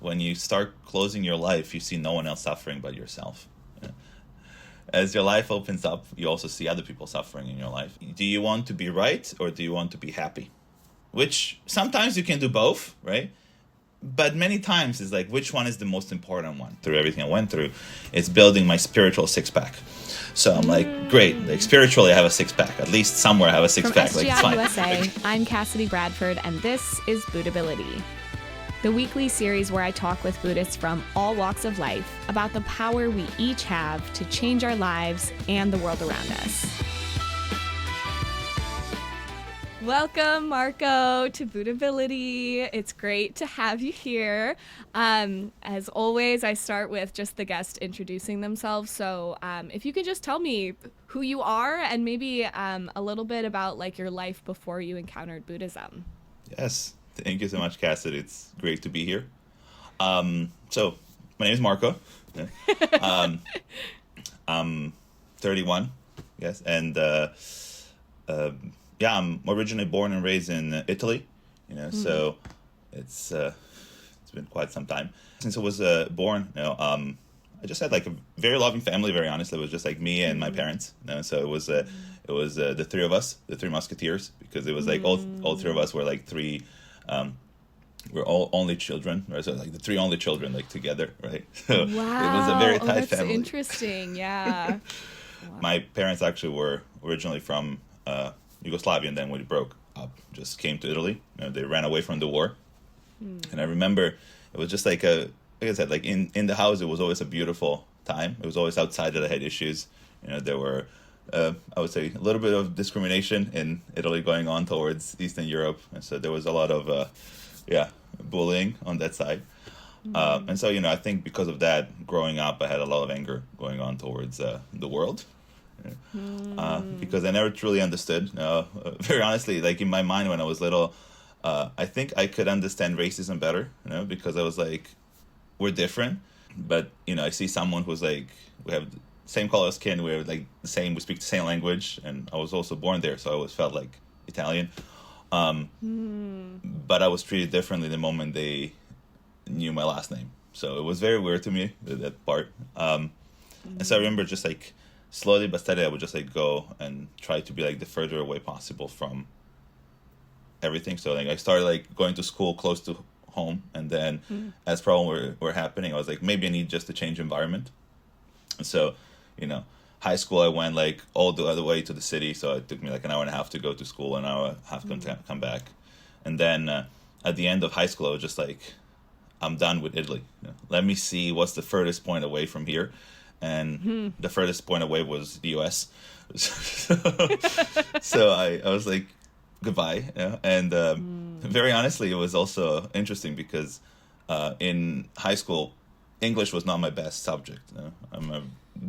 when you start closing your life, you see no one else suffering but yourself. As your life opens up, you also see other people suffering in your life. Do you want to be right or do you want to be happy? Which sometimes you can do both, right? But many times it's like, which one is the most important one? Through everything I went through, it's building my spiritual six-pack. So I'm like, great, like spiritually I have a six-pack. At least somewhere I have a six-pack. From like, it's SGI fine. USA, I'm Cassidy Bradford, and this is Buddhability, the weekly series where I talk with Buddhists from all walks of life about the power we each have to change our lives and the world around us. Welcome, Marko, to Buddhability. It's great to have you here. As always, I start with just the guest introducing themselves. So if you could just tell me who you are and maybe a little bit about like your life before you encountered Buddhism. Yes. Thank you so much, Cassidy. It's great to be here. So my name is Marko. I'm 31, yes, and I'm originally born and raised in Italy. So it's been quite some time since I was born. I just had like a very loving family. Very honestly, it was just like me and my parents. So it was the three of us, the three musketeers, because it was like all three of us were like three. We're all only children, right? So like the three only children, like together, right? So wow, it was a very tight that's family. Interesting, yeah. Wow. My parents actually were originally from Yugoslavia, and then when it broke up, just came to Italy. They ran away from the war, and I remember it was just like like I said, like in the house, it was always a beautiful time. It was always outside that I had issues. There were. I would say a little bit of discrimination in Italy going on towards Eastern Europe. And so there was a lot of, bullying on that side. And so, I think because of that, growing up, I had a lot of anger going on towards the world. Because I never truly understood. Very honestly, like in my mind when I was little, I think I could understand racism better, because I was like, we're different. But, I see someone who's like, we have same color skin, we're like the same, we speak the same language, and I was also born there, so I always felt like Italian. But I was treated differently the moment they knew my last name. So it was very weird to me, that part. And so I remember just like slowly but steadily, I would just like go and try to be like the further away possible from everything. So like I started like going to school close to home, and then as problems were happening, I was like, maybe I need just to change environment. And so, high school, I went like all the other way to the city. So it took me like an hour and a half to go to school, an hour and a half to come back. And then at the end of high school, I was just like, I'm done with Italy. Let me see what's the furthest point away from here. And the furthest point away was the US. So I was like, goodbye. And very honestly, it was also interesting because in high school, English was not my best subject.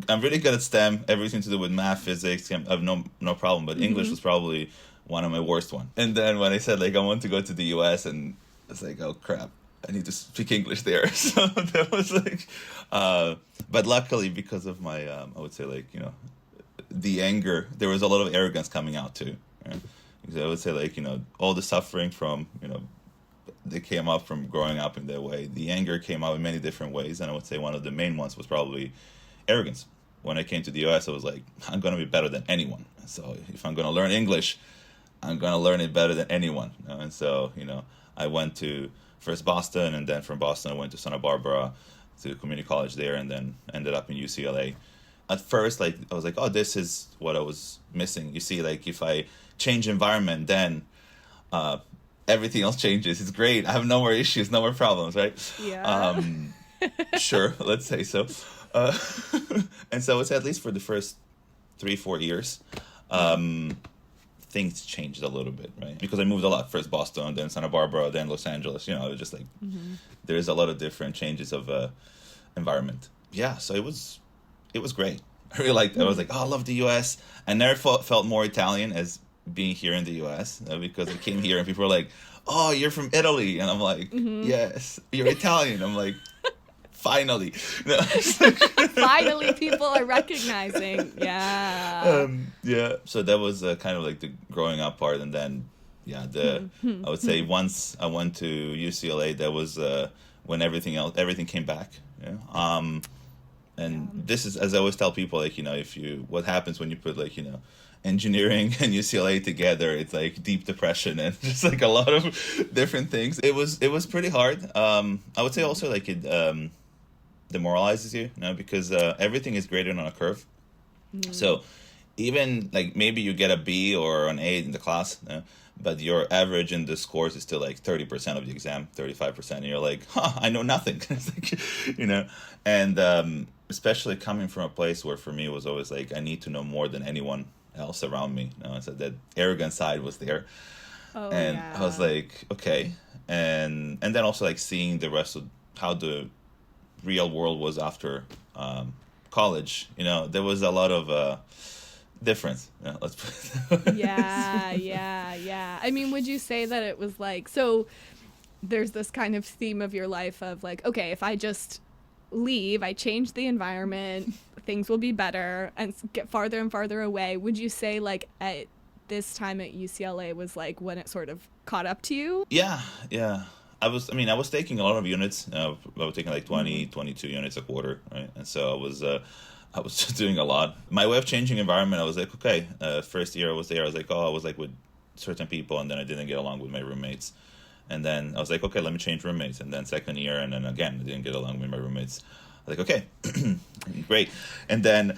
I'm really good at STEM, everything to do with math, physics. I have no problem, but English was probably one of my worst ones. And then when I said like I want to go to the US, and it's like, oh crap, I need to speak English there. So that was like, but luckily because of my, I would say like the anger, there was a lot of arrogance coming out too. Right? Because I would say like all the suffering from they came up from growing up in that way. The anger came out in many different ways, and I would say one of the main ones was probably arrogance. When I came to the US, I was like, I'm going to be better than anyone. So if I'm going to learn English, I'm going to learn it better than anyone. And so, I went to first Boston, and then from Boston, I went to Santa Barbara to community college there, and then ended up in UCLA. At first, like, I was like, oh, this is what I was missing. You see, like, if I change environment, then everything else changes. It's great. I have no more issues, no more problems, right? Yeah. Sure, let's say so. And so it's at least for the first 3-4 years, things changed a little bit, right? Because I moved a lot. First Boston, then Santa Barbara, then Los Angeles. It was just like there's a lot of different changes of environment. Yeah, so it was great. I really liked it. I was like, oh, I love the U.S. I never felt more Italian as being here in the U.S. Because I came here and people were like, oh, you're from Italy. And I'm like, yes, you're Italian. I'm like, finally. Finally, people are recognizing. Yeah. So that was kind of like the growing up part. And then, I would say once I went to UCLA, that was when everything came back. This is, as I always tell people, like, what happens when you put, like, engineering and UCLA together, it's like deep depression and just like a lot of different things. It was pretty hard. I would say also like it demoralizes you, because everything is graded on a curve. So even like maybe you get a B or an A in the class, but your average in the scores is still like 30% of the exam, 35%, and you're like, I know nothing. It's like, and especially coming from a place where for me it was always like I need to know more than anyone else around me. So that arrogant side was there. I was like, okay. And then also like seeing the rest of how the real world was after college, there was a lot of difference. Let's put it that way. Yeah. I mean, would you say that it was like, so there's this kind of theme of your life of like, okay, if I just leave, I change the environment, things will be better and get farther and farther away. Would you say like at this time at UCLA was like when it sort of caught up to you? Yeah. I was taking a lot of units. I was taking like 20, 22 units a quarter, right? And so I was just doing a lot. My way of changing environment, I was like, okay, first year I was there, I was like with certain people, and then I didn't get along with my roommates. And then I was like, okay, let me change roommates. And then second year, and then again, I didn't get along with my roommates. I was like, okay, great. And then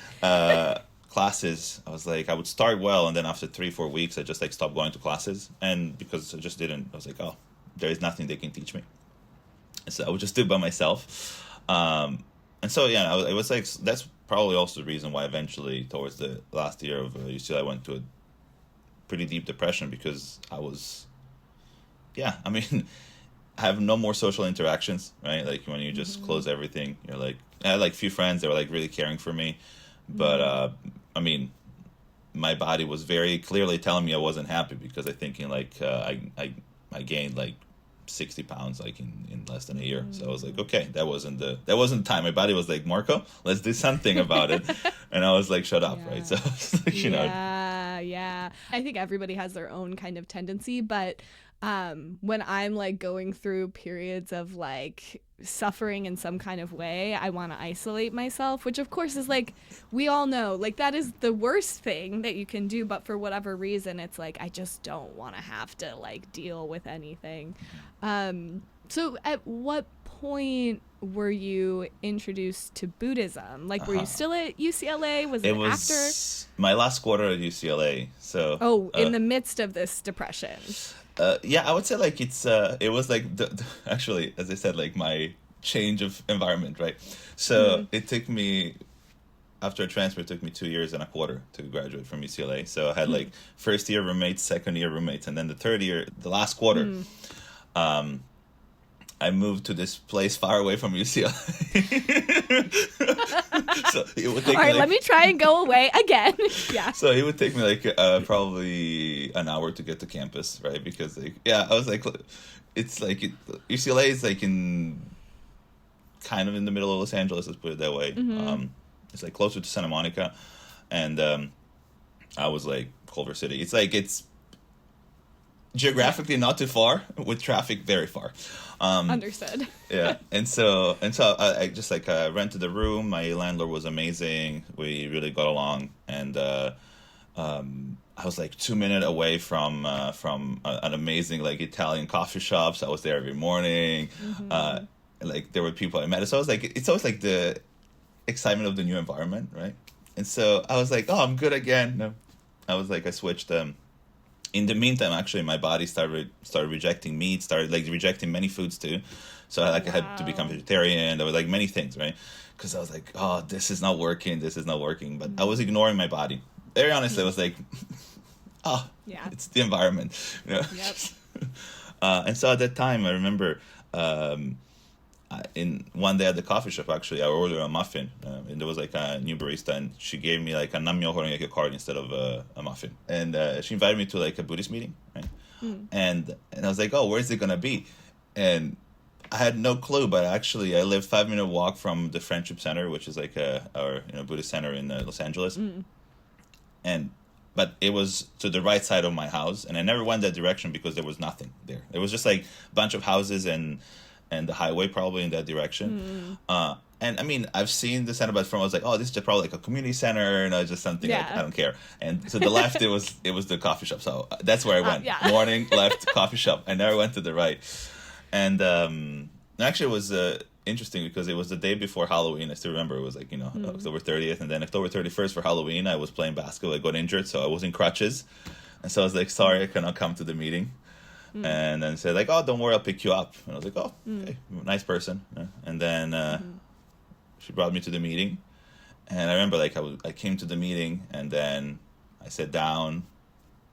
classes, I was like, I would start well, and then after 3-4 weeks, I just like stopped going to classes. And because I was like, oh, there is nothing they can teach me. And so I would just do it by myself. And so, yeah, it was like, that's probably also the reason why eventually towards the last year of UCLA, I went to a pretty deep depression because I was... I have no more social interactions, right? Like when you just close everything, you're like, I had like few friends that were like really caring for me, but my body was very clearly telling me I wasn't happy because I thinking like I gained like 60 pounds like in less than a year. So I was like, okay, that wasn't the time. My body was like, Marko, let's do something about it. And I was like, shut up, right? So Yeah. I think everybody has their own kind of tendency, but when I'm like going through periods of like suffering in some kind of way, I want to isolate myself, which of course is like, we all know, like that is the worst thing that you can do, but for whatever reason, it's like, I just don't want to have to like deal with anything. So at what point were you introduced to Buddhism? Like, were you still at UCLA? Was it after? My last quarter at UCLA. So in the midst of this depression. I would say like it was like actually, as I said, like my change of environment, right? So it took me, after a transfer, it took me 2 years and a quarter to graduate from UCLA. So I had like first year roommates, second year roommates, and then the third year, the last quarter, I moved to this place far away from UCLA. So it would take all right, let me try and go away again. Yeah. So it would take me like probably an hour to get to campus, right? Because like, I was like, it's like UCLA is like in kind of in the middle of Los Angeles, let's put it that way. It's like closer to Santa Monica, and I was like Culver City. It's like it's geographically not too far, with traffic very far. Understood. Yeah, and so I just like rented a room. My landlord was amazing. We really got along, and I was like 2 minutes away from an amazing like Italian coffee shop. So I was there every morning. Like there were people I met. So I was like, it's always like the excitement of the new environment, right? And so I was like, oh, I'm good again. No, I was like, I switched. In the meantime, actually, my body started rejecting meat, started like rejecting many foods too. So I had to become vegetarian. There were like many things, right? Because I was like, oh, this is not working. But I was ignoring my body. Very honestly, I was like, it's the environment. You know? Yep. And so at that time, I remember in one day at the coffee shop, actually, I ordered a muffin, and there was like a new barista, and she gave me like a nammyo horengeki card instead of a muffin, and she invited me to like a Buddhist meeting, right? And I was like, oh, where is it gonna be? And I had no clue, but actually, I lived 5-minute walk from the Friendship Center, which is like our Buddhist center in Los Angeles, but it was to the right side of my house, and I never went that direction because there was nothing there. It was just like a bunch of houses and and the highway probably in that direction. And I mean, I've seen the center, but from I was like, oh, this is just probably like a community center, just something I don't care. And to the left, it was the coffee shop. So that's where I went. Morning, left, coffee shop. I never went to the right. And actually, it was interesting because it was the day before Halloween. I still remember it was like October 30th, and then October 31st for Halloween, I was playing basketball. I got injured, so I was in crutches, and so I was like, sorry, I cannot come to the meeting. And then said like, oh, don't worry, I'll pick you up. And I was like, oh, okay, nice person. And then she brought me to the meeting, and I remember like I came to the meeting, and then I sat down,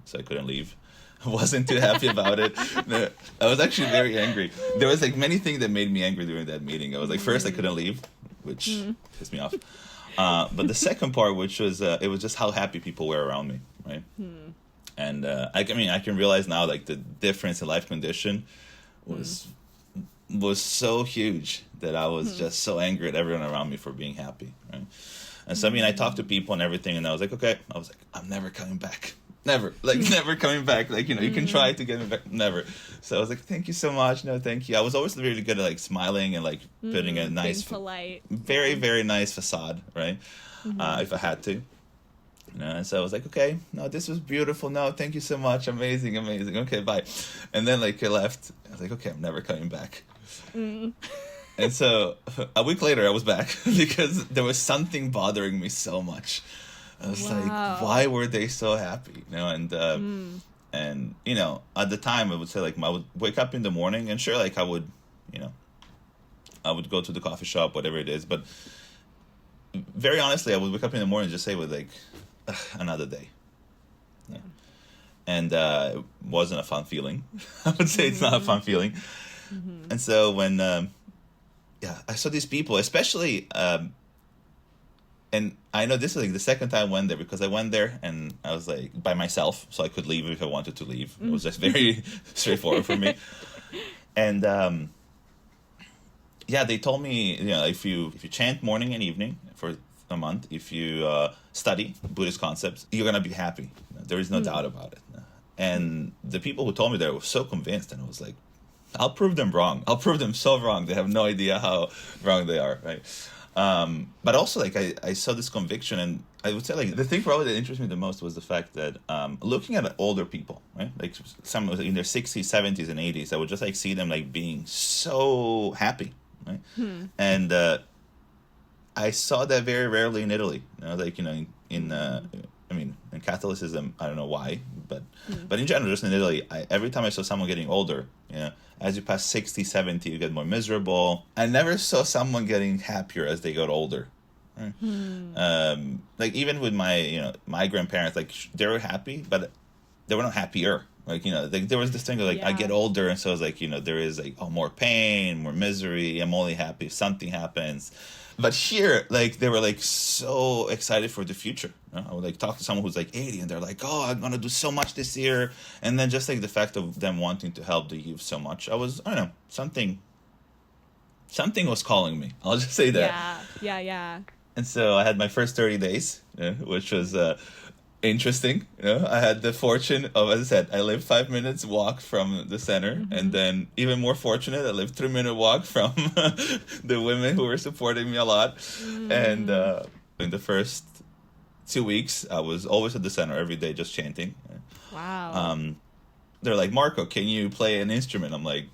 so I couldn't leave. I wasn't too happy about it. I was actually very angry. There was like many things that made me angry during that meeting. I was like, first I couldn't leave, which pissed me off. But the second part, which was it was just how happy people were around me, right? And I can realize now like the difference in life condition was so huge that I was just so angry at everyone around me for being happy, right? And so I talked to people and everything, and I was like, okay, I'm never coming back. Never coming back. Like, you can try to get me back. Never. So I was like, thank you so much. No, thank you. I was always really good at like smiling and like putting a nice, polite, very, very nice facade, right? If I had to. And so I was like, okay, no, this was beautiful. No, thank you so much. Amazing. Okay, bye. And then like I left. I was like, okay, I'm never coming back. And so a week later I was back because there was something bothering me so much. I was like, why were they so happy? And at the time I would say like I would wake up in the morning, and sure, like I would go to the coffee shop, whatever it is, but very honestly, I would wake up in the morning and just say with like, another day. And it wasn't a fun feeling. I would say it's not a fun feeling. And so when I saw these people, especially and I know this is like the second time I went there, because I went there and I was like by myself, so I could leave if I wanted to leave. It was just very straightforward for me. And they told me, if you chant morning and evening for a month, if you study Buddhist concepts, you're gonna be happy. There is no doubt about it. And the people who told me that were so convinced, and I was like, I'll prove them wrong. I'll prove them so wrong. They have no idea how wrong they are, right? But also, like, I saw this conviction, and I would say, like, the thing probably that interested me the most was the fact that looking at older people, right? Like, some in their 60s, 70s, and 80s, I would just, like, see them, like, being so happy, right? And I saw that very rarely in Italy. In Catholicism, I don't know why, but in general, just in Italy, every time I saw someone getting older, as you pass 60, 70, you get more miserable. I never saw someone getting happier as they got older. Right? Like even with my, my grandparents, like they were happy, but they were not happier. Like, like there was this thing of like, I get older, and so it's like, there is like, more pain, more misery. I'm only happy if something happens. But here, like, they were, like, so excited for the future. I would, like, talk to someone who's, like, 80, and they're like, oh, I'm going to do so much this year. And then just, like, the fact of them wanting to help the youth so much, I don't know, something was calling me. I'll just say that. Yeah. And so I had my first 30 days, which was interesting. I had the fortune of, as I said, I lived 5 minutes walk from the center, and then even more fortunate, I lived 3-minute walk from the women who were supporting me a lot. And in the first 2 weeks, I was always at the center every day, just chanting. Wow. They're like, Marko, can you play an instrument? I'm like,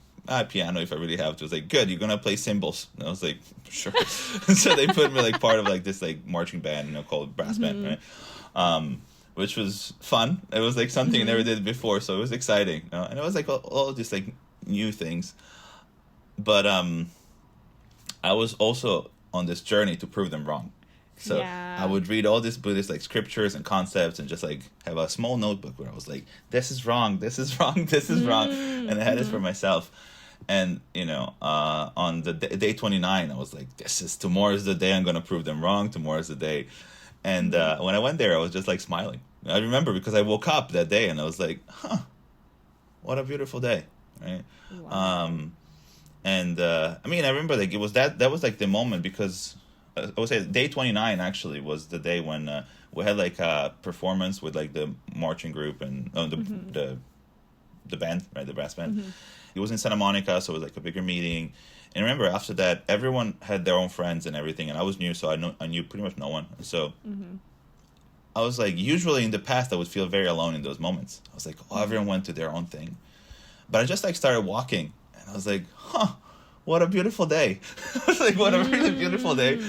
piano if I really have to. It's like, good, you're gonna play cymbals. And I was like, sure. So they put me like part of like this like marching band, called brass band, right? Which was fun. It was like something I never did before, so it was exciting. And it was like all these like new things. But I was also on this journey to prove them wrong. So I would read all these Buddhist like scriptures and concepts, and just like have a small notebook where I was like, this is wrong, this is wrong, this is wrong. And I had this for myself. And, on the day 29, I was like, tomorrow's the day I'm going to prove them wrong. Tomorrow's the day. And when I went there, I was just like smiling. I remember because I woke up that day and I was like, what a beautiful day. Right. Wow. I remember like it was that was like the moment, because I would say day 29 actually was the day when we had like a performance with like the marching group and the band, right, the brass band. It was in Santa Monica, so it was like a bigger meeting. And remember, after that, everyone had their own friends and everything, and I was new, so I knew pretty much no one. So I was like, usually in the past, I would feel very alone in those moments. I was like, oh, everyone went to their own thing. But I just like started walking, and I was like, what a beautiful day. I was like, what a really beautiful day.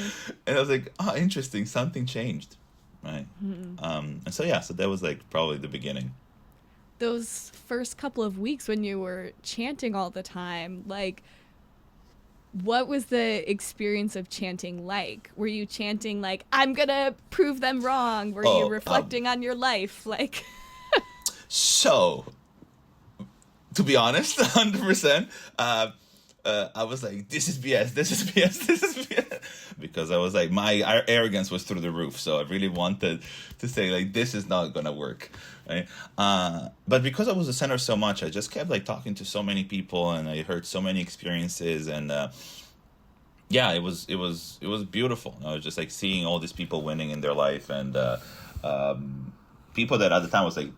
And I was like, oh, interesting, something changed, right? And so, so that was like probably the beginning. Those first couple of weeks when you were chanting all the time, like, what was the experience of chanting like? Were you chanting like, I'm gonna prove them wrong? Were you reflecting on your life? Like, so, to be honest, 100%, I was like, this is BS, this is BS, this is BS. Because I was like, my arrogance was through the roof. So I really wanted to say, like, this is not going to work. Right? But because I was the center so much, I just kept like talking to so many people, and I heard so many experiences, and it was beautiful. I was just like seeing all these people winning in their life, and people that at the time was like,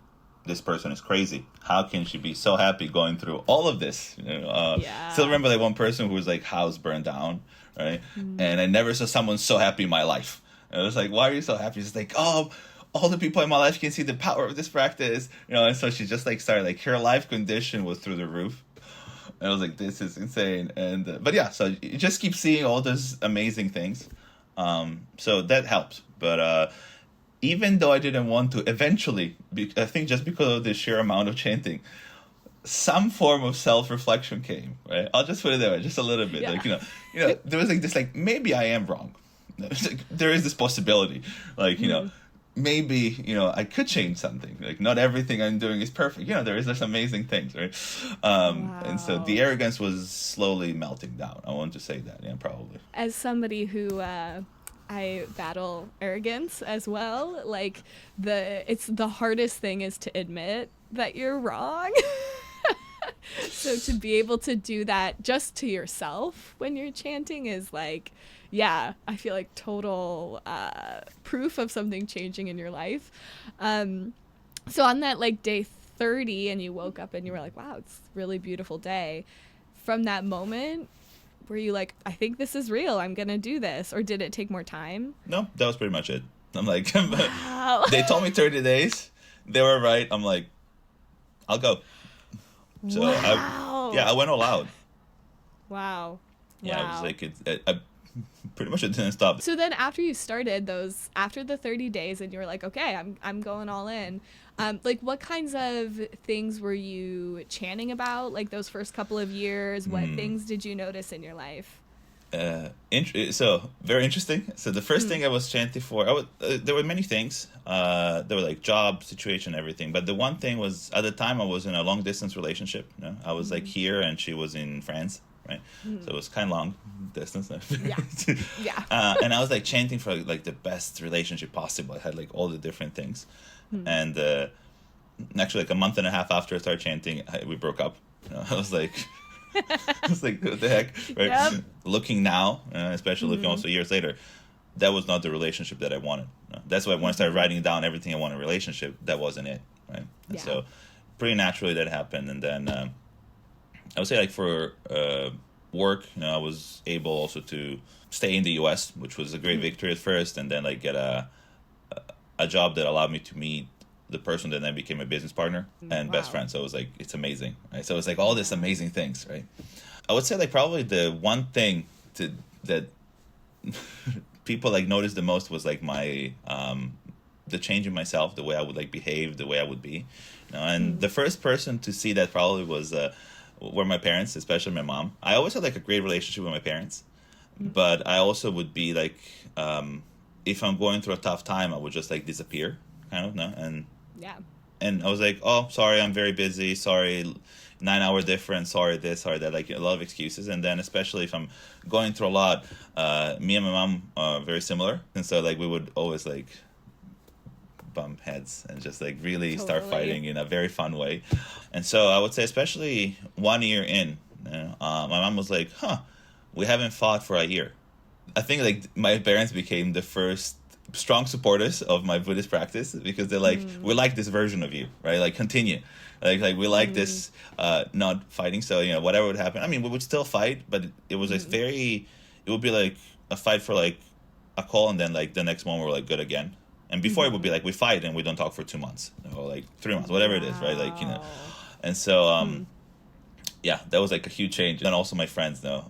this person is crazy. How can she be so happy going through all of this? Still remember like one person who was like house burned down, right? And I never saw someone so happy in my life. And I was like, why are you so happy? She's like, oh, all the people in my life can see the power of this practice, and so she just like started, like, her life condition was through the roof. And I was like, this is insane. And but so you just keep seeing all those amazing things, so that helped. But even though I didn't want to, eventually, I think just because of the sheer amount of chanting, some form of self-reflection came, right? I'll just put it there, just a little bit. Like, there was like this, like, maybe I am wrong. Like, there is this possibility, like, maybe, I could change something. Like, not everything I'm doing is perfect. There is this amazing things, right? And so the arrogance was slowly melting down. I want to say that, probably. As somebody who, I battle arrogance as well. Like, the hardest thing is to admit that you're wrong. So to be able to do that just to yourself when you're chanting is like, I feel like total proof of something changing in your life. So on that like day 30, and you woke up and you were like, wow, it's a really beautiful day. From that moment, were you like, I think this is real, I'm gonna do this? Or did it take more time? No, that was pretty much it. I'm like, wow. They told me 30 days. They were right. I'm like, I'll go. So wow. I went all out. Wow. Yeah, wow. I was like, I pretty much it didn't stop. So then after you started after the 30 days and you were like, okay, I'm going all in, like, what kinds of things were you chanting about, like, those first couple of years? What things did you notice in your life? So very interesting. So the first thing I was chanting for, there were many things. There were like job, situation, everything. But the one thing was, at the time I was in a long distance relationship. I was like here and she was in France, right? So it was kind of long distance. And I was like chanting for like the best relationship possible. I had like all the different things. And actually like a month and a half after I started chanting, we broke up. I was like... I was like, what the heck, right? Yep. Looking now, especially looking also years later, that was not the relationship that I wanted. That's why when I started writing down everything I want in a relationship, that wasn't it, right? And so pretty naturally that happened. And then I would say like for work, I was able also to stay in the US, which was a great victory at first, and then like get a job that allowed me to meet the person that then became a business partner and best friend. So it was like, it's amazing, right? So it's like all these amazing things, right? I would say like probably the one thing that people like noticed the most was like my the change in myself, the way I would like behave, the way I would be, and the first person to see that probably was were my parents, especially my mom. I always had like a great relationship with my parents, but I also would be like, if I'm going through a tough time, I would just like disappear, kind of, and I was like, oh, sorry, I'm very busy, sorry, 9-hour difference, sorry this, sorry that, like a lot of excuses. And then especially if I'm going through a lot, me and my mom are very similar, and so like we would always like bump heads and just like really start fighting in a very fun way. And so I would say especially 1 year in, my mom was like, we haven't fought for a year. I think like my parents became the first strong supporters of my Buddhist practice, because they're like, we like this version of you, right? Like, continue. Like we like this not fighting. So whatever would happen. I mean, we would still fight, but it was just very. It would be like a fight for like a call, and then like the next moment we're like good again. And before it would be like we fight and we don't talk for 2 months or like 3 months, whatever it is, right? Like and so yeah, that was like a huge change. And also my friends, the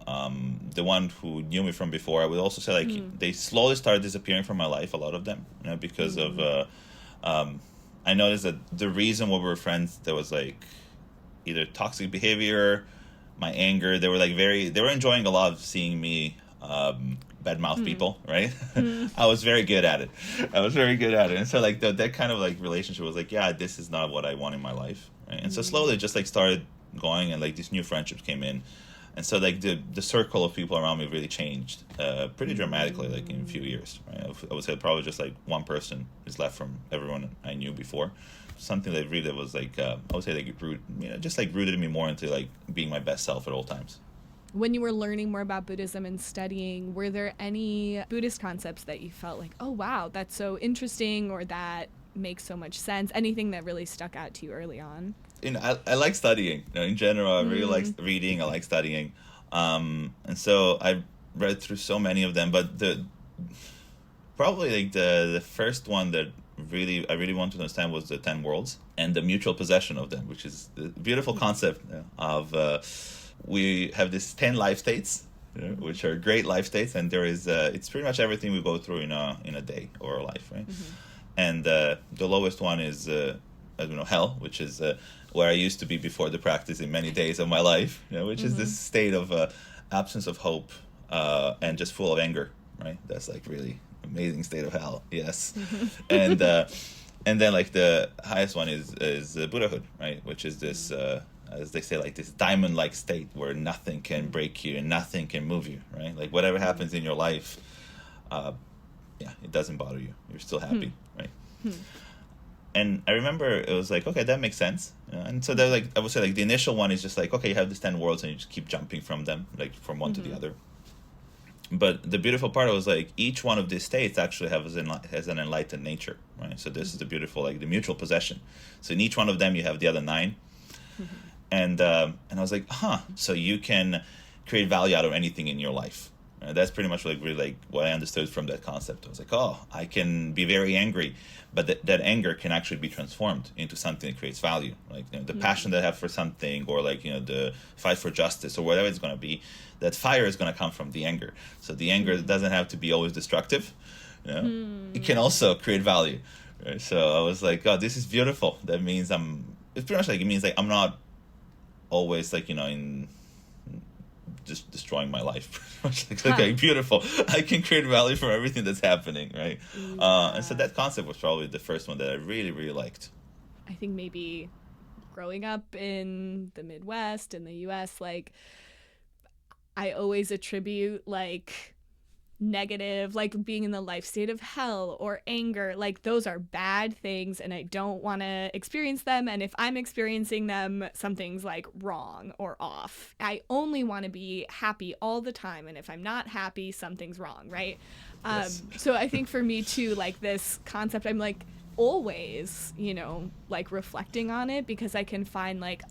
one who knew me from before, I would also say like they slowly started disappearing from my life. A lot of them, because of I noticed that the reason why we were friends, there was like either toxic behavior, my anger. They were like they were enjoying a lot of seeing me badmouth people, right? I was very good at it. And so like that kind of like relationship was like, yeah, this is not what I want in my life, right? And so slowly just like started going, and like these new friendships came in, and so like the circle of people around me really changed pretty dramatically, like in a few years, right? I would say probably just like one person is left from everyone I knew before. Something that really was like I would say like just like rooted me more into like being my best self at all times. When you were learning more about Buddhism and studying, were there any Buddhist concepts that you felt like, oh wow, that's so interesting, or that makes so much sense? Anything that really stuck out to you early on? I like studying. In general, I really like reading. I like studying, and so I read through so many of them. But probably like the first one that I really wanted to understand was the 10 worlds and the mutual possession of them, which is a beautiful concept of we have these 10 life states, which are great life states, and there is it's pretty much everything we go through in a day or a life, right? And the lowest one is hell, which is where I used to be before the practice in many days of my life, which is this state of absence of hope and just full of anger, right? That's like really amazing state of hell, yes. And then like the highest one is Buddhahood, right? Which is this as they say, like this diamond-like state where nothing can break you and nothing can move you, right? Like whatever happens in your life, it doesn't bother you. You're still happy, right? And I remember it was like, okay, that makes sense. And so they're like, I would say like the initial one is just like, okay, you have these 10 worlds and you just keep jumping from them, like from one to the other. But the beautiful part was like each one of these states actually has an enlightened nature, right? So this is the beautiful, like the mutual possession. So in each one of them you have the other 9. And I was like, so you can create value out of anything in your life. That's pretty much like really like what I understood from that concept. I was like, I can be very angry, but that anger can actually be transformed into something that creates value. Like the passion that I have for something, or like the fight for justice, or whatever it's going to be. That fire is going to come from the anger. So the anger doesn't have to be always destructive. It can also create value. Right? So I was like, this is beautiful. That means it's pretty much like it means like I'm not always like in just destroying my life. Like, okay, beautiful, I can create value from everything that's happening, right? And so that concept was probably the first one that I really, really liked. I think maybe growing up in the Midwest in the US, like I always attribute like negative, like being in the life state of hell or anger, like those are bad things and I don't want to experience them, and if I'm experiencing them, something's like wrong or off. I only want to be happy all the time, and if I'm not happy, something's wrong, right? Yes. So I think for me too, like this concept, I'm like always, like reflecting on it, because I can find like,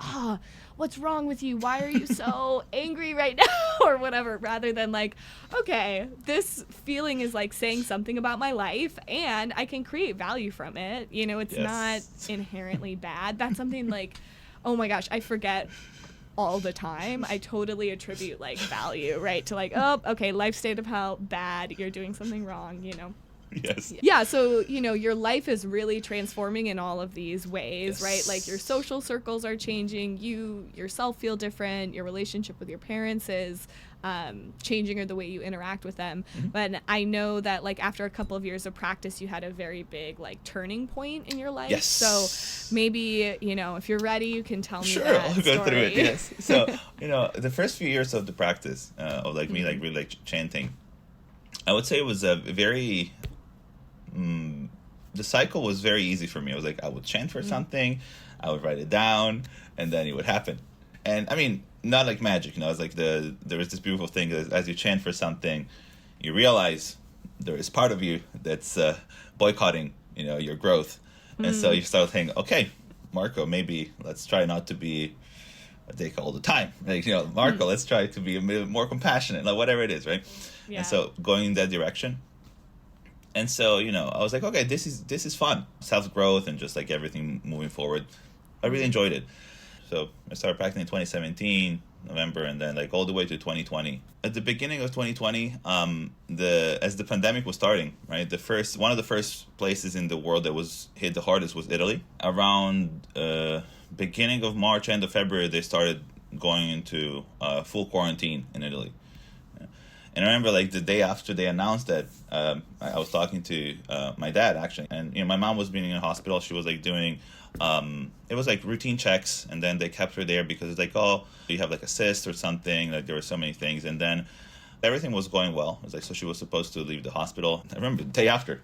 what's wrong with you? Why are you so angry right now? Or whatever, rather than like, okay, this feeling is like saying something about my life and I can create value from it. It's not inherently bad. That's something like, oh my gosh, I forget all the time. I totally attribute like value, right? To like, oh, okay, life state of hell, bad, you're doing something wrong, Yes. Yeah, so, your life is really transforming in all of these ways, right? Like your social circles are changing, you yourself feel different, your relationship with your parents is changing, or the way you interact with them. But I know that like after a couple of years of practice, you had a very big like turning point in your life. Yes. So maybe, if you're ready, you can tell me Sure, that I'll go story. through it, yes. So, the first few years of the practice, of like me like really like chanting, I would say it was a very... the cycle was very easy for me. I was like, I would chant for something, I would write it down, and then it would happen. And I mean, not like magic, it's like there was this beautiful thing that as you chant for something, you realize there is part of you that's boycotting, your growth. And so you start thinking, okay, Marko, maybe let's try not to be a dick all the time. Like, Marko, let's try to be a bit more compassionate, like whatever it is, right? Yeah. And so going in that direction. And so, I was like, okay, this is fun. Self-growth and just like everything moving forward. I really enjoyed it. So I started practicing in 2017, November, and then like all the way to 2020. At the beginning of 2020, as the pandemic was starting, right, one of the first places in the world that was hit the hardest was Italy. Around beginning of March, end of February, they started going into full quarantine in Italy. And I remember like the day after they announced that, I was talking to my dad actually, and my mom was being in a hospital. She was like doing, it was like routine checks, and then they kept her there because it's like, oh, you have like a cyst or something. Like there were so many things, and then everything was going well. It was like, so she was supposed to leave the hospital. I remember the day after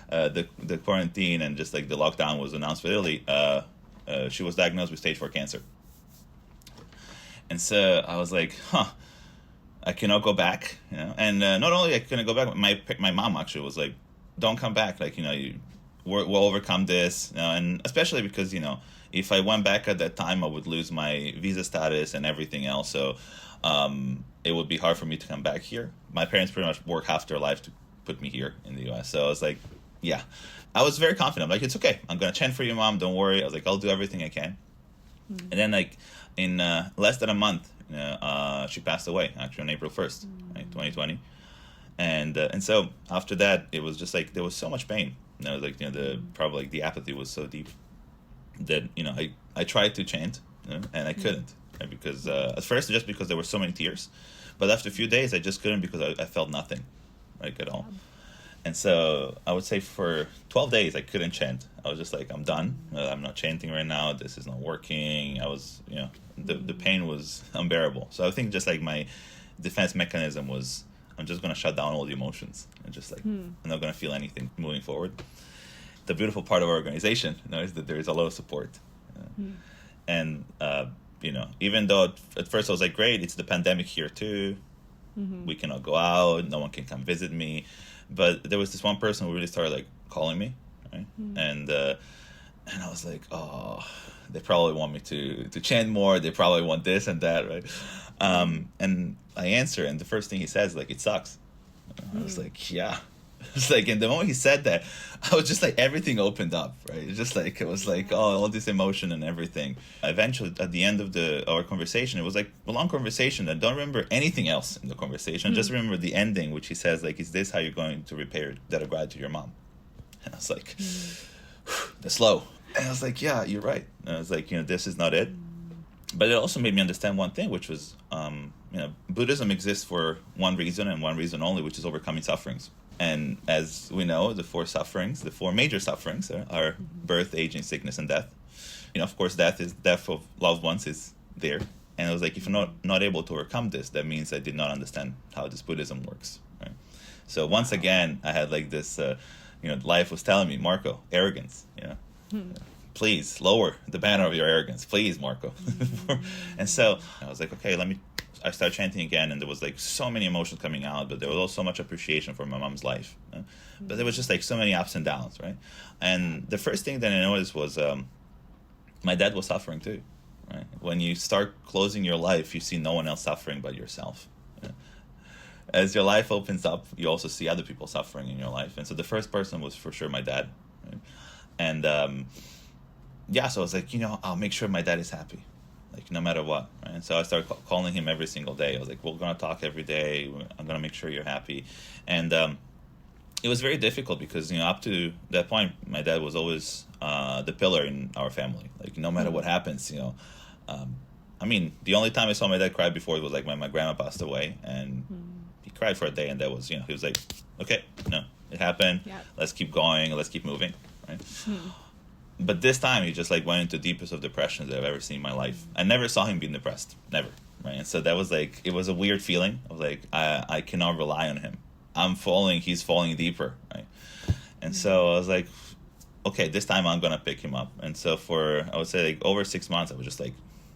the quarantine and just like the lockdown was announced for Italy, she was diagnosed with stage 4 cancer. And so I was like, I cannot go back, and not only I couldn't go back, my mom actually was like, don't come back, like, we'll overcome this, and especially because, if I went back at that time, I would lose my visa status and everything else, so it would be hard for me to come back here. My parents pretty much work half their life to put me here in the US, so I was like, yeah. I was very confident, like, it's okay, I'm gonna chant for you, Mom, don't worry. I was like, I'll do everything I can. And then like in less than a month, she passed away actually on April 1st, right, 2020, and so after that it was just like there was so much pain. Like probably like the apathy was so deep that I tried to chant, and I couldn't, right? Because at first just because there were so many tears, but after a few days I just couldn't because I felt nothing, like at all. And so I would say for 12 days I couldn't chant. I was just like, I'm done. I'm not chanting right now. This is not working. I was, the pain was unbearable. So I think just like my defense mechanism was, I'm just going to shut down all the emotions and just like, I'm not going to feel anything moving forward. The beautiful part of our organization, is that there is a lot of support. And, even though at first I was like, great, it's the pandemic here too. We cannot go out. No one can come visit me. But there was this one person who really started like calling me, right? And I was like, oh, they probably want me to chant more. They probably want this and that, right? And I answer, and the first thing he says, like, it sucks. I was like, yeah. It's like, and the moment he said that, I was just like, everything opened up, right? It's just like, it was like, all this emotion and everything. Eventually, at the end of our conversation, it was like a long conversation. I don't remember anything else in the conversation. I just remember the ending, which he says, like, is this how you're going to repay your debt of gratitude to your mom? And I was like, that's low. And I was like, yeah, you're right. And I was like, this is not it. But it also made me understand one thing, which was, Buddhism exists for one reason and one reason only, which is overcoming sufferings. And as we know, the four major sufferings are birth, aging, sickness, and death. Of course, death of loved ones is there. And I was like, if I'm not able to overcome this, that means I did not understand how this Buddhism works. Right? So once again, I had like this, life was telling me, Marko, arrogance, please lower the banner of your arrogance, please, Marko. And so I was like, okay, I started chanting again, and there was like so many emotions coming out, but there was also so much appreciation for my mom's life. But there was just like so many ups and downs, right? And the first thing that I noticed was my dad was suffering too, right? When you start closing your life, you see no one else suffering but yourself. As your life opens up, you also see other people suffering in your life. And so the first person was for sure my dad. Right? And so I was like, I'll make sure my dad is happy, like no matter what, right? And so I started calling him every single day. I was like, we're going to talk every day. I'm going to make sure you're happy. And it was very difficult because, up to that point, my dad was always the pillar in our family. Like no matter what happens, the only time I saw my dad cry before it was like when my grandma passed away, and he cried for a day, and that was, he was like, okay, no, it happened. Yep. Let's keep going. Let's keep moving, right? But this time he just like went into the deepest of depressions that I've ever seen in my life. I never saw him being depressed, never, right? And so that was like, it was a weird feeling. I was like, I cannot rely on him. He's falling deeper, right? And so I was like, okay, this time I'm gonna pick him up. And so for, I would say like over 6 months, I was just like,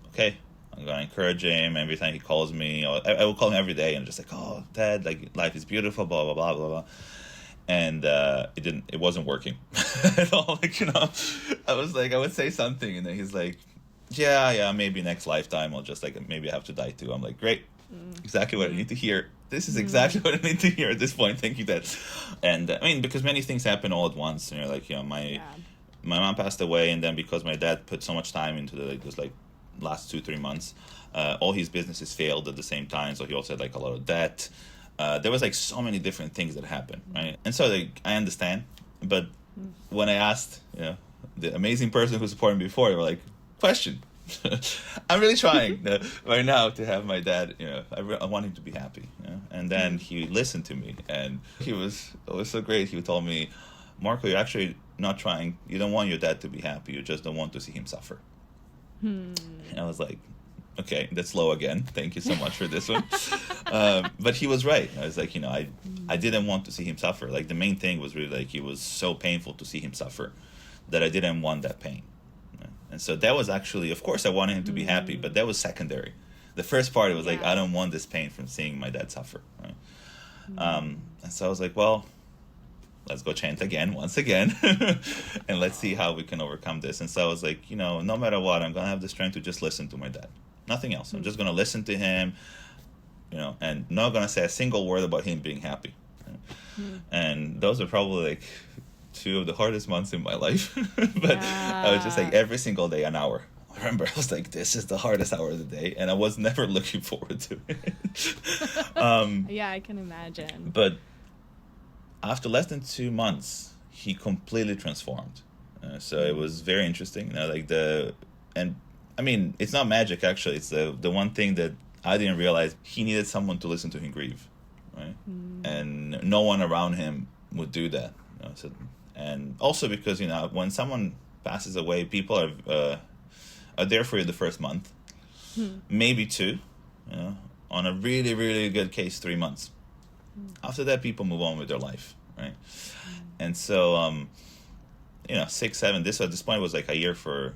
okay, I'm gonna encourage him. Every time he calls me, I will call him every day and just like, oh, Dad, like life is beautiful, blah, blah, blah, blah, blah. and it wasn't working at all. Like, I was like, I would say something, and then he's like, yeah, maybe next lifetime I'll just like maybe I have to die too. I'm like, great, exactly what I need to hear. This is exactly what I need to hear at this point. Thank you, Dad. And I mean, because many things happen all at once, and you're like, my mom passed away, and then because my dad put so much time into those like last 2-3 months, all his businesses failed at the same time, so he also had like a lot of debt. There was like so many different things that happened, right? And so like I understand, but when I asked, the amazing person who supported me before, they were like, question. I'm really trying right now to have my dad, I want him to be happy. And then he listened to me, and it was so great. He told me, Marko, you're actually not trying. You don't want your dad to be happy. You just don't want to see him suffer. And I was like, okay, that's low again. Thank you so much for this one. But he was right. I was like, I didn't want to see him suffer. Like the main thing was really like, it was so painful to see him suffer that I didn't want that pain. And so that was actually, of course I wanted him to be happy, but that was secondary. The first part, it was like, I don't want this pain from seeing my dad suffer. Right? And so I was like, well, let's go chant once again, and let's see how we can overcome this. And so I was like, no matter what, I'm going to have the strength to just listen to my dad. Nothing else. I'm just going to listen to him, and not going to say a single word about him being happy. And those are probably like 2 of the hardest months in my life. But I was just like every single day an hour. I remember I was like, this is the hardest hour of the day, and I was never looking forward to it. Yeah, I can imagine. But after less than 2 months, he completely transformed. So it was very interesting. And I mean, it's not magic actually. It's the one thing that I didn't realize. He needed someone to listen to him grieve, right? And no one around him would do that. And also because when someone passes away, people are there for you the first month, maybe 2, on a really, really good case 3 months. After that, people move on with their life, right? And so 6, 7. This at this point was like a year for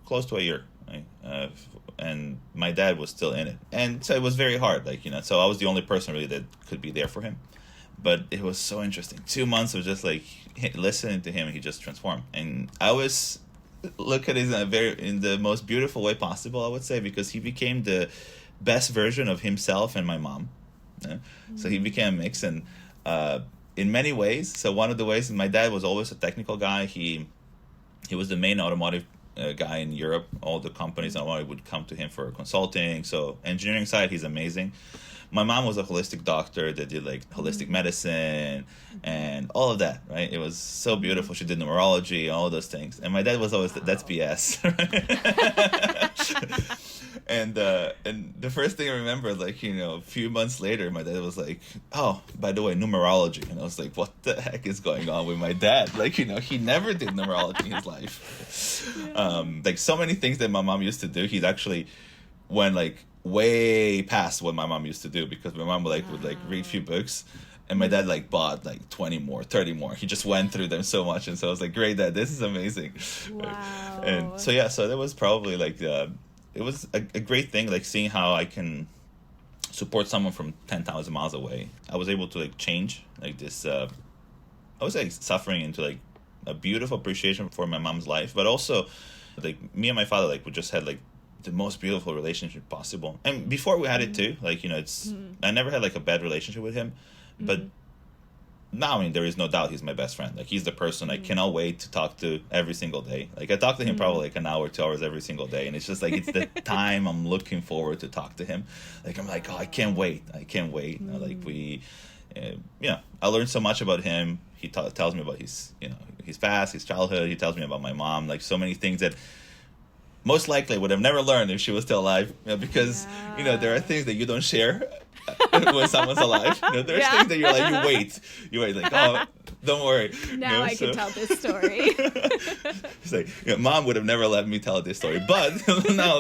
close to a year, right? And my dad was still in it, and so it was very hard. So I was the only person really that could be there for him. But it was so interesting. 2 months of just like listening to him, and he just transformed. And I always look at it in the most beautiful way possible, I would say, because he became the best version of himself and my mom. So he became a mix, and in many ways. So one of the ways, my dad was always a technical guy. He was the main automotive guy in Europe. All the companies in automotive would come to him for consulting. So engineering side, he's amazing. My mom was a holistic doctor that did like holistic medicine and all of that, right? It was so beautiful. She did numerology, all those things. And my dad was always, that's BS. And the first thing I remember, a few months later, my dad was like, oh, by the way, numerology. And I was like, what the heck is going on with my dad? He never did numerology in his life. So many things that my mom used to do, he'd actually went way past what my mom used to do, because my mom would read a few books, and my dad bought 20 more, 30 more. He just went through them so much, and so I was like, great, Dad, this is amazing. Wow. And so that was probably it was a great thing, seeing how I can support someone from 10,000 miles away. I was able to change this I was suffering into a beautiful appreciation for my mom's life, but also me and my father we just had the most beautiful relationship possible. And before we had it too, it's I never had a bad relationship with him, but now, I mean, there is no doubt he's my best friend. He's the person I cannot wait to talk to every single day. I talk to him probably an hour, 2 hours every single day, and it's just it's the time I'm looking forward to talk to him. I'm oh, I can't wait. I learned so much about him. He tells me about his past, his childhood. He tells me about my mom, so many things that most likely I would have never learned if she was still alive, because there are things that you don't share when someone's alive. There's things that you wait oh, don't worry. Now I can tell this story. It's Mom would have never let me tell this story, but now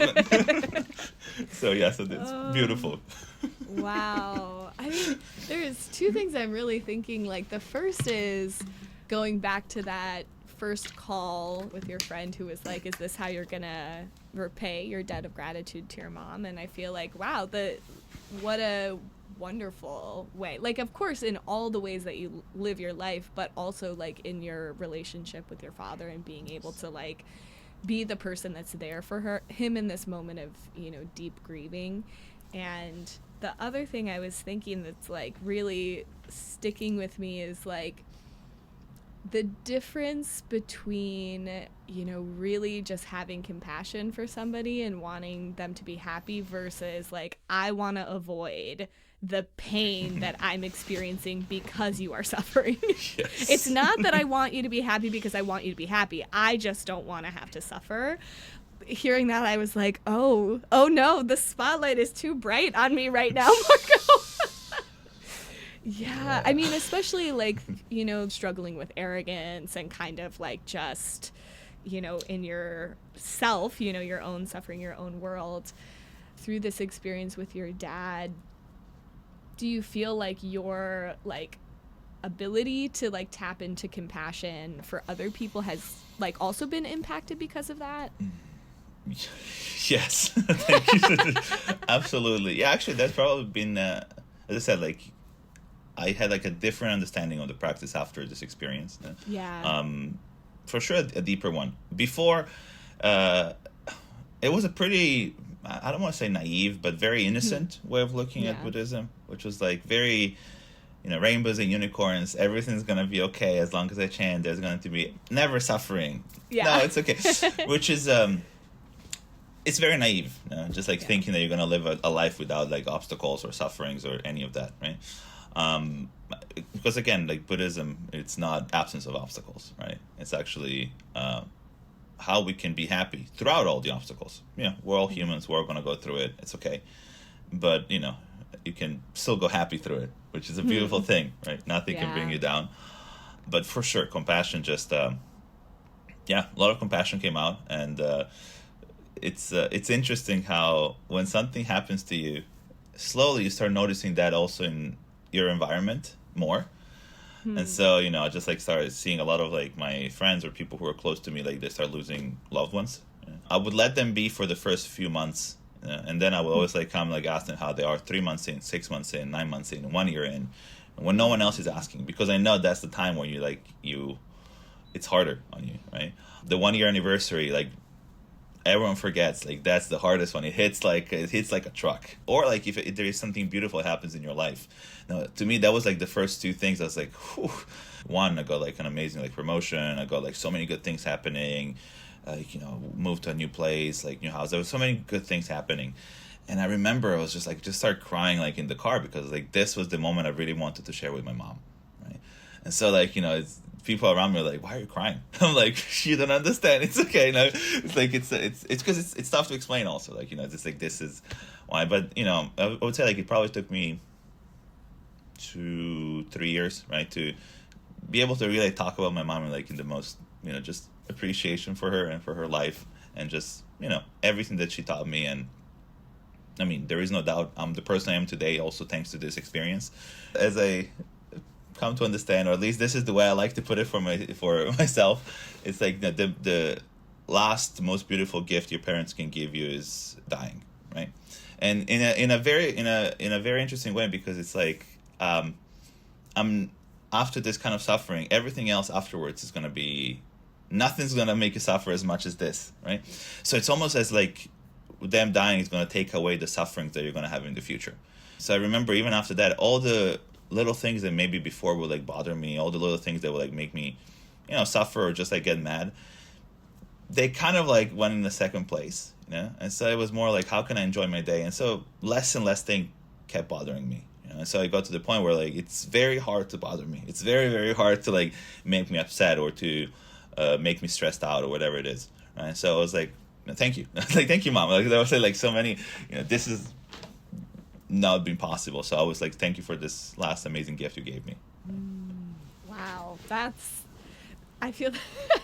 so that's beautiful. Wow. I mean, there's 2 things I'm really thinking. The first is going back to that first call with your friend who was is this how you're gonna repay your debt of gratitude to your mom? And I feel wow, what a wonderful way. Like, of course, in all the ways that you live your life, but also like in your relationship with your father and being able to like be the person that's there for him in this moment of, deep grieving. And the other thing I was thinking that's like really sticking with me is like the difference between, really just having compassion for somebody and wanting them to be happy versus like, I want to avoid the pain that I'm experiencing because you are suffering. Yes. It's not that I want you to be happy because I want you to be happy. I just don't want to have to suffer. Hearing that, I was like, oh no, the spotlight is too bright on me right now, Marko. Yeah, I mean, especially like, struggling with arrogance and kind of like just, in yourself, your own suffering, your own world. Through this experience with your dad, do you feel like your like ability to like tap into compassion for other people has like also been impacted because of that? Yes. Thank you. Absolutely. Yeah, actually, that's probably been, as I said, like, I had like a different understanding of the practice after this experience. Yeah. For sure, a deeper one. Before, it was a pretty, I don't want to say naive, but very innocent way of looking at Buddhism, which was like very, rainbows and unicorns. Everything's going to be okay as long as I chant. There's going to be never suffering. Yeah. No, it's okay. Which is, it's very naive, just like thinking that you're going to live a life without like obstacles or sufferings or any of that, right? Because again, like Buddhism, it's not absence of obstacles, right? It's actually how we can be happy throughout all the obstacles. We're all humans. We're all going to go through it. It's okay. But, you can still go happy through it, which is a beautiful thing, right? Nothing can bring you down. But for sure, compassion just, a lot of compassion came out. And it's interesting how when something happens to you, slowly you start noticing that also in your environment more. And so, I just like started seeing a lot of like my friends or people who are close to me, like they start losing loved ones. I would let them be for the first few months. And then I would always like come like ask them how they are 3 months in, 6 months in, 9 months in, 1 year in, when no one else is asking, because I know that's the time when it's harder on you, right? The 1 year anniversary, like everyone forgets, like that's the hardest one. It hits like a truck. Or like if there is something beautiful that happens in your life. Now, to me, that was like the first two things. I was like, whew. One, I got like an amazing like promotion. I got like so many good things happening. Moved to a new place, like new house. There was so many good things happening. And I remember I was just start crying like in the car because like this was the moment I really wanted to share with my mom, right? And so like, people around me are like, why are you crying? I'm like, you don't understand. It's okay. No, it's like, it's because it's tough to explain also. Like, just like, this is why. But, I would say like it probably took me 2-3 years, right, to be able to really talk about my mom and like in the most, just appreciation for her and for her life and just, everything that she taught me. And I mean, there is no doubt I'm the person I am today also thanks to this experience. As I come to understand, or at least this is the way I like to put it for myself, it's like the last most beautiful gift your parents can give you is dying, right? And in a very interesting way, because it's like I'm after this kind of suffering, everything else afterwards is going to be, nothing's going to make you suffer as much as this, right? So it's almost as like them dying is going to take away the sufferings that you're going to have in the future. So I remember even after that, all the little things that maybe before would like bother me, all the little things that would like make me, suffer or just like get mad, they kind of like went in the second place, And so it was more like, how can I enjoy my day? And so less and less things kept bothering me. And so I got to the point where like it's very hard to bother me. It's very, very hard to like make me upset or to make me stressed out or whatever it is. Right? So I was like, thank you. Like, thank you, Mom. Like I was like so many, this is not been possible. So I was like, thank you for this last amazing gift you gave me. Wow. I feel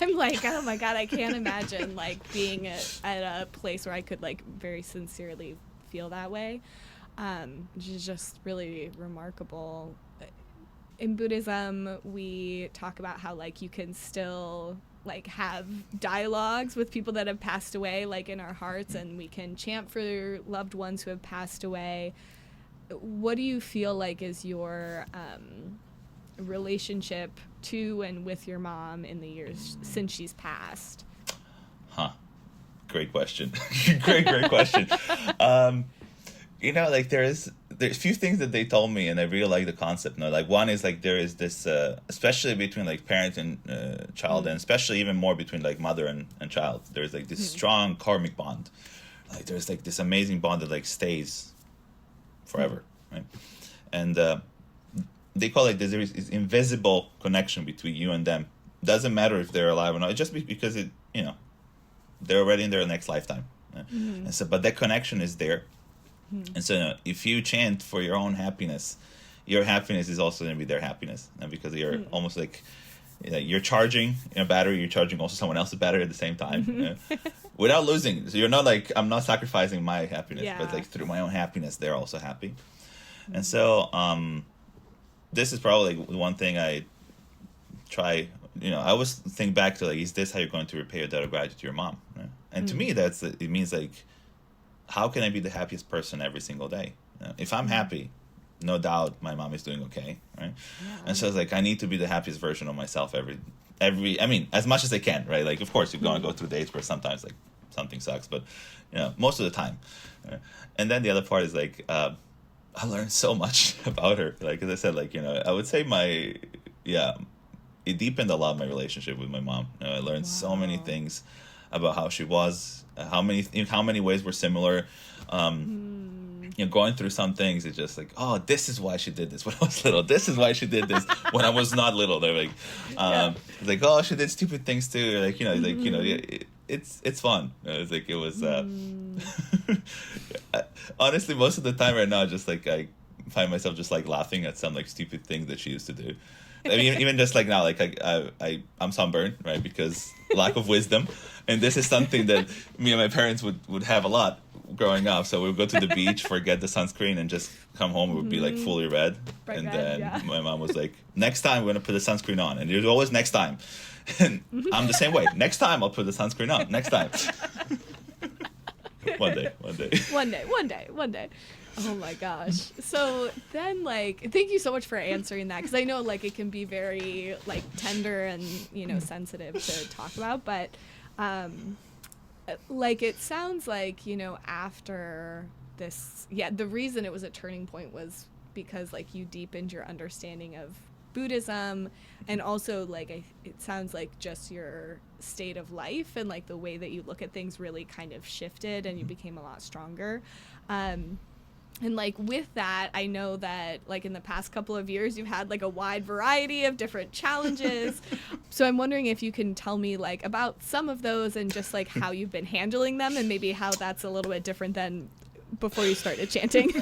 I'm like, oh my God, I can't imagine like being at a place where I could like very sincerely feel that way. Which is just really remarkable. In Buddhism, we talk about how like you can still like have dialogues with people that have passed away, like in our hearts, and we can chant for loved ones who have passed away. what do you feel like is your relationship to and with your mom in the years since she's passed? Great question. great question. Like there's a few things that they told me, and I really like the concept. Like one is like there is this, especially between like parent and child, and especially even more between like mother and child. There's like this strong karmic bond. Like there's like this amazing bond that like stays forever, right? And they call it there is invisible connection between you and them. Doesn't matter if they're alive or not. Just because they're already in their next lifetime. And so, but that connection is there. And so if you chant for your own happiness, your happiness is also going to be their happiness. Because you're almost like, you're charging a battery, you're charging also someone else's battery at the same time. Without losing. So you're not like, I'm not sacrificing my happiness, but like through my own happiness, they're also happy. And so this is probably like one thing I try, I always think back to like, is this how you're going to repay your debt of gratitude to your mom? Right? And to me, it means like, how can I be the happiest person every single day? If I'm happy, no doubt my mom is doing okay, right? Yeah. And so it's like, I need to be the happiest version of myself as much as I can, right? Like, of course, you're going to go through days where sometimes like something sucks, but most of the time. And then the other part is like, I learned so much about her. Like, as I said, like, I would say it deepened a lot my relationship with my mom. I learned so many things about how she was, how many ways were similar. Going through some things, it's just like, oh, this is why she did this when I was little. This is why she did this when I was not little. They're like, it's like, oh, she did stupid things too. Like, it's fun. It's like, it was, honestly, most of the time right now, just like, I find myself just like laughing at some like stupid things that she used to do. I mean, even just like now, like I'm sunburned, right? Because lack of wisdom. And this is something that me and my parents would have a lot growing up. So we would go to the beach, forget the sunscreen, and just come home. It would be like fully red. Bright and red, then my mom was like, next time we're going to put the sunscreen on. And it was always next time. And I'm the same way. Next time I'll put the sunscreen on. Next time. One day. Oh my gosh. So then, like, thank you so much for answering that, because I know, like, it can be very, like, tender and, sensitive to talk about, but, like, it sounds like, after this, the reason it was a turning point was because, like, you deepened your understanding of Buddhism, and also, like, it sounds like just your state of life and, like, the way that you look at things really kind of shifted, and you became a lot stronger. And, like, with that, I know that, like, in the past couple of years, you've had, like, a wide variety of different challenges. So I'm wondering if you can tell me, like, about some of those and just, like, how you've been handling them, and maybe how that's a little bit different than before you started chanting.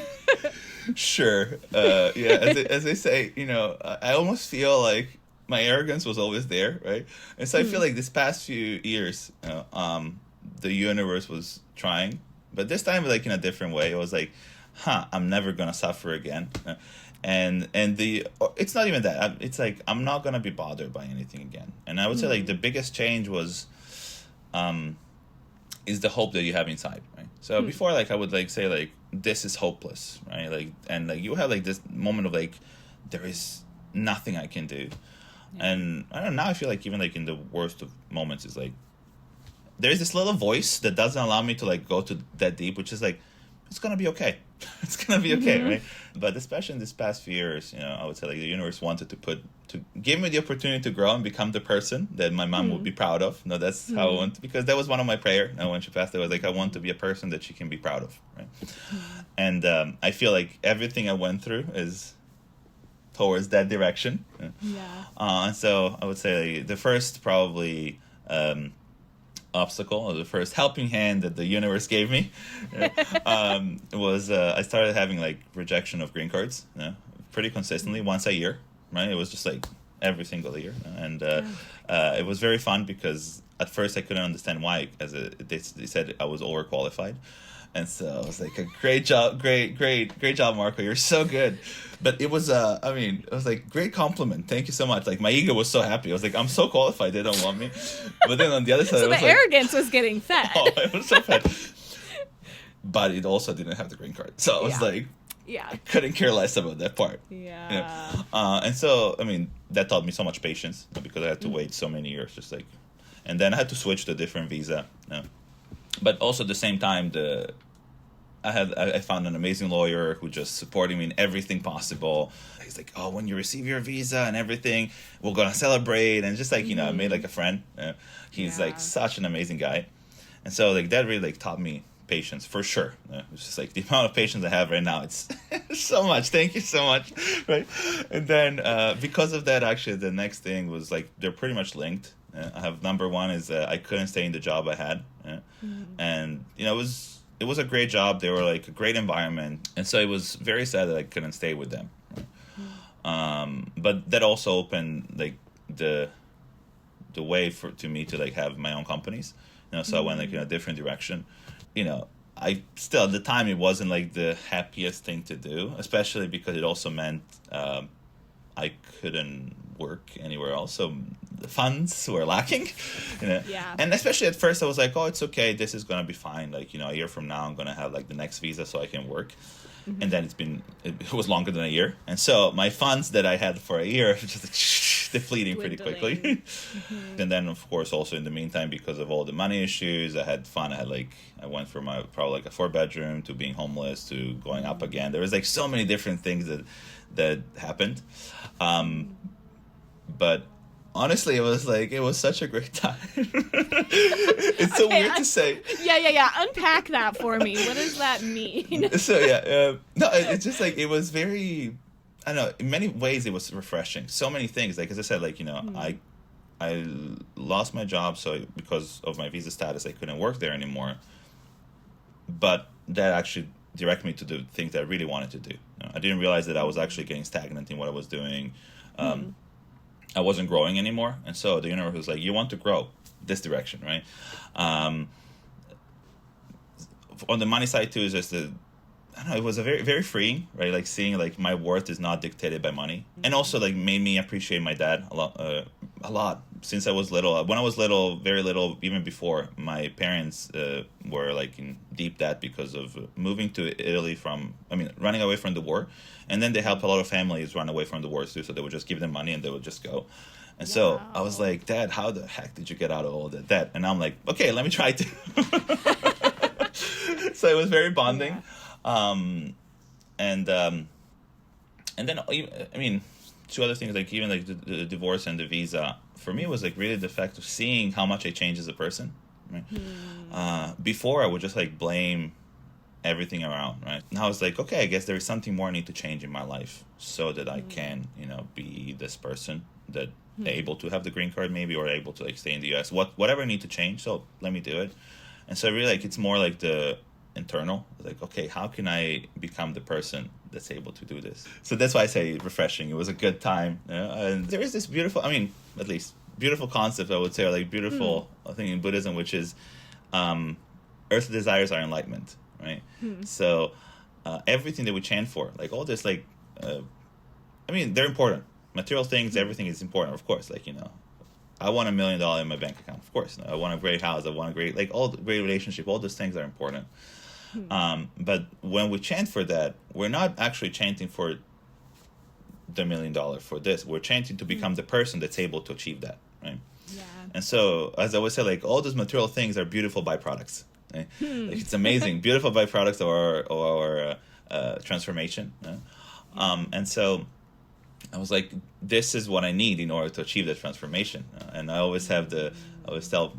Sure. As I say, I almost feel like my arrogance was always there, right? And so I feel like this past few years, the universe was trying, but this time, like, in a different way. It was like, I'm never gonna suffer again, and it's not even that. It's like, I'm not gonna be bothered by anything again. And I would say, like, the biggest change was, is the hope that you have inside, right? So before, like, I would like say like, this is hopeless, right? Like, and like, you have like this moment of like, there is nothing I can do, and I don't know. Now I feel like even like in the worst of moments, is like, there's this little voice that doesn't allow me to like go to that deep, which is like, it's gonna be okay. It's gonna be okay, right? But especially in this past few years, I would say like the universe wanted to give me the opportunity to grow and become the person that my mom would be proud of. That's how I want, because that was one of my prayer. And when she passed, I was like, I want to be a person that she can be proud of, right? And I feel like everything I went through is towards that direction. And so I would say like, the first probably obstacle, or the first helping hand that the universe gave me, was I started having like rejection of green cards, pretty consistently, once a year, right? It was just like every single year, and it was very fun because at first I couldn't understand why, as they said I was overqualified. And so I was like, great job, Marko, you're so good. But it was, it was like, great compliment. Thank you so much. Like, my ego was so happy. I was like, I'm so qualified. They don't want me. But then on the other side, so the arrogance was getting fed. Oh, it was so fed. But it also didn't have the green card. So I was like, Yeah. I couldn't care less about that part. Yeah. You know? And so, I mean, that taught me so much patience because I had to wait so many years, just like, and then I had to switch to a different visa. You know? But also at the same time, I found an amazing lawyer who just supported me in everything possible. He's like, oh, when you receive your visa and everything, we're gonna celebrate, and just like, you know, I made like a friend. He's like such an amazing guy, and so like that really like taught me patience for sure. It's just like the amount of patience I have right now, it's so much. Thank you so much. Right. And then because of that, actually the next thing was like they're pretty much linked. I have number one is I couldn't stay in the job I had, and you know it was a great job. They were like a great environment, and so it was very sad that I couldn't stay with them. But that also opened like the way to me to like have my own companies. You know, so I went like in a different direction. You know, I still at the time it wasn't like the happiest thing to do, especially because it also meant I couldn't work anywhere else, so the funds were lacking. You know? Yeah. And especially at first I was like, oh, it's okay, this is gonna be fine, like, you know, a year from now I'm gonna have like the next visa so I can work. And then it was longer than a year, and so my funds that I had for a year just like depleting pretty quickly. And then of course also in the meantime, because of all the money issues, I had fun. I went from probably like a 4-bedroom to being homeless to going up again. There was like so many different things that happened. But honestly, it was such a great time. It's so weird to say. Yeah. Unpack that for me. What does that mean? So no, it's just like it was very. I don't know. In many ways, it was refreshing. So many things. Like as I said, like, you know, I lost my job, so because of my visa status, I couldn't work there anymore. But that actually directed me to do things that I really wanted to do. You know, I didn't realize that I was actually getting stagnant in what I was doing. I wasn't growing anymore, and so the universe was like, you want to grow this direction, right? On the money side too, is just I don't know, it was a very, very freeing, right? Like seeing like my worth is not dictated by money, and also like made me appreciate my dad a lot since I was little. When I was little, very little, even before, my parents were like in deep debt because of moving to Italy running away from the war. And then they help a lot of families run away from the wars too, so they would just give them money and they would just go. And so I was like, Dad, how the heck did you get out of all that debt? And I'm like, okay, let me try to. So it was very bonding. And then, I mean, two other things, like even like the divorce and the visa, for me was like really the fact of seeing how much I changed as a person. Right? Before I would just like blame everything around, right? Now I was like, okay, I guess there is something more I need to change in my life so that I can, you know, be this person that able to have the green card maybe, or able to like stay in the US, whatever I need to change, so let me do it. And so I really like, it's more like the internal, like, okay, how can I become the person that's able to do this? So that's why I say refreshing. It was a good time. And there is this beautiful, I mean, at least beautiful concept, I would say, or like beautiful thing in Buddhism, which is earthly desires are enlightenment. Right. So everything that we chant for, like all this, like, I mean, they're important. Material things, everything is important, of course. Like, you know, I want $1 million in my bank account, of course. I want a great house. I want a great, like, all the great relationship. All those things are important. But when we chant for that, we're not actually chanting for the $1 million for this. We're chanting to become the person that's able to achieve that. Right. Yeah. And so, as I always say, like, all those material things are beautiful byproducts. Right? Like, it's amazing, beautiful byproducts or transformation. And so I was like, this is what I need in order to achieve that transformation. And I always tell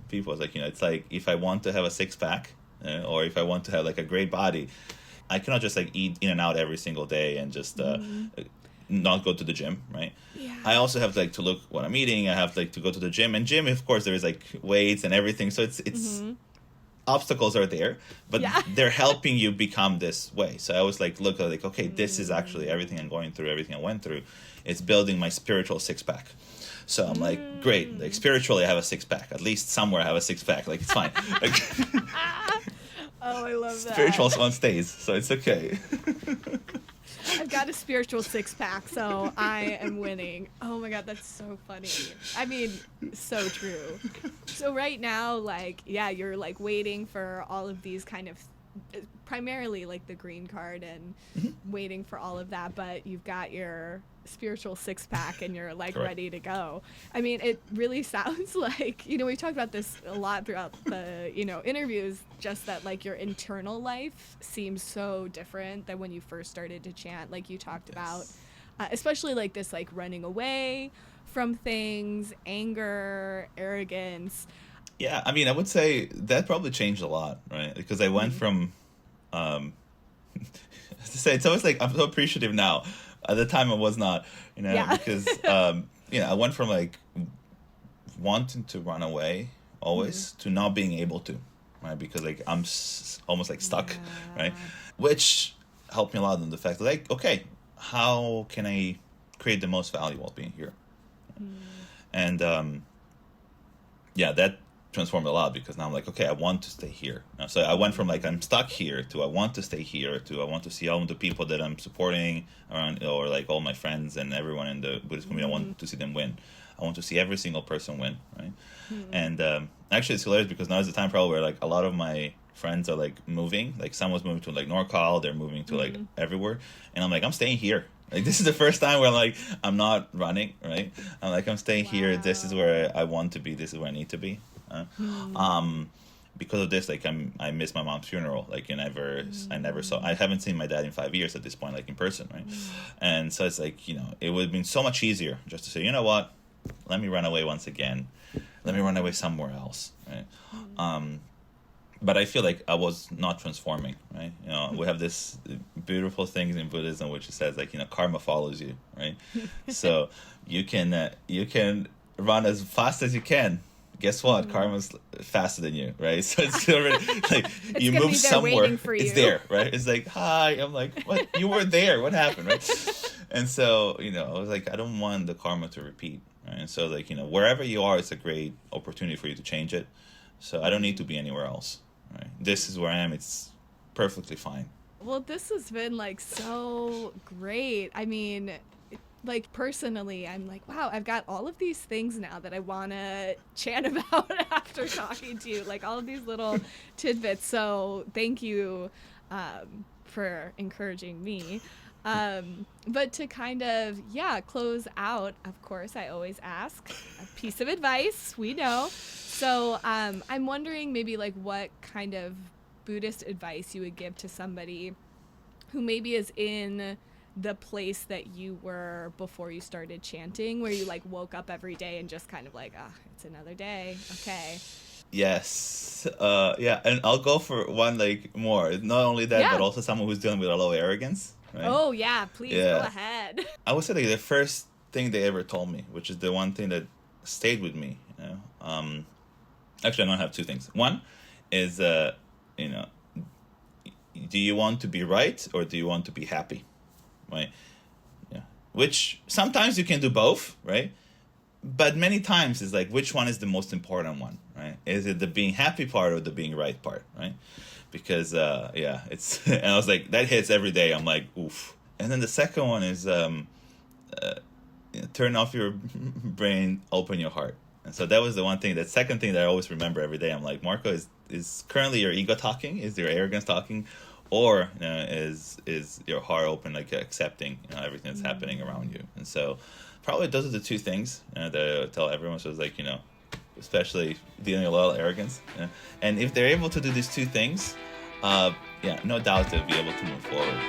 people, I was like, you know, it's like if I want to have a 6-pack or if I want to have like a great body, I cannot just like eat in and out every single day and just not go to the gym, right? Yeah. I also have like to look what I'm eating. I have like to go to the gym, and gym, of course, there is like weights and everything. So it's obstacles are there, but they're helping you become this way. So I was like, look, like, okay, this is actually everything I'm going through, everything I went through. It's building my spiritual 6-pack. So I'm like, great, like spiritually I have a 6-pack. At least somewhere I have a 6-pack. Like, it's fine. Like, oh, I love that. Spiritual one stays, so it's okay. I've got a spiritual 6-pack, so I am winning. Oh my God, that's so funny. I mean, so true. So right now, like, yeah, you're like waiting for all of these kind of primarily like the green card and waiting for all of that, but you've got your spiritual six-pack and you're like Correct. ready to go. I mean, it really sounds like, we've talked about this a lot throughout the, interviews, just that like your internal life seems so different than when you first started to chant, like you talked about, especially like this like running away from things, anger, arrogance. Yeah, I mean, I would say that probably changed a lot, right? Because I went from, to say, it's always like, I'm so appreciative now. At the time I was not, because, I went from like wanting to run away always to not being able to, right? Because like I'm almost like stuck, right? Which helped me a lot in the fact that like, okay, how can I create the most value while being here? And that transformed a lot, because now I'm like, okay, I want to stay here. So I went from like I'm stuck here to I want to stay here to I want to see all the people that I'm supporting around, or like all my friends and everyone in the Buddhist community. I want to see them win. I want to see every single person win, right? And actually it's hilarious, because now is the time probably where like a lot of my friends are like moving. Like someone's moving to like NorCal, they're moving to like everywhere, and I'm like, I'm staying here. Like this is the first time where I'm like, I'm not running, right? I'm like, I'm staying here. This is where I want to be. This is where I need to be. Because of this, like I missed my mom's funeral. Like I never saw. I haven't seen my dad in 5 years at this point, like in person, right? And so it's like, it would have been so much easier just to say, you know what, let me run away once again. Let me run away somewhere else, right? But I feel like I was not transforming, right? We have this beautiful thing in Buddhism which says like, karma follows you, right? So you can run as fast as you can. Guess what? Karma's faster than you, right? So it's already like you move somewhere, it's there, right? It's like, hi. I'm like, what? You were there. What happened, right? And so, I was like, I don't want the karma to repeat, right? And so like, wherever you are, it's a great opportunity for you to change it. So I don't need to be anywhere else. Right. This is where I am. It's perfectly fine. Well, this has been like so great. I mean, like personally, I'm like, wow, I've got all of these things now that I want to chant about after talking to you, like all of these little tidbits. So thank you for encouraging me. But to kind of, close out, of course, I always ask a piece of advice. We know. So I'm wondering maybe like what kind of Buddhist advice you would give to somebody who maybe is in the place that you were before you started chanting, where you like woke up every day and just kind of like, it's another day. Okay. Yes. And I'll go for one like more. Not only that, but also someone who's dealing with a lot of arrogance. Right? Oh, yeah. Please go ahead. I would say like the first thing they ever told me, which is the one thing that stayed with me, actually, I don't have two things. One is, do you want to be right or do you want to be happy? Right? Yeah. Which sometimes you can do both, right? But many times it's like, which one is the most important one, right? Is it the being happy part or the being right part, right? Because, it's, and I was like, that hits every day. I'm like, oof. And then the second one is, turn off your brain, open your heart. And so that was the one thing, that second thing that I always remember every day. I'm like, Marko, is currently your ego talking? Is your arrogance talking? Or is your heart open, like accepting everything that's happening around you? And so probably those are the two things that I tell everyone. So it's like, especially dealing with a lot of arrogance. And if they're able to do these two things, no doubt they'll be able to move forward.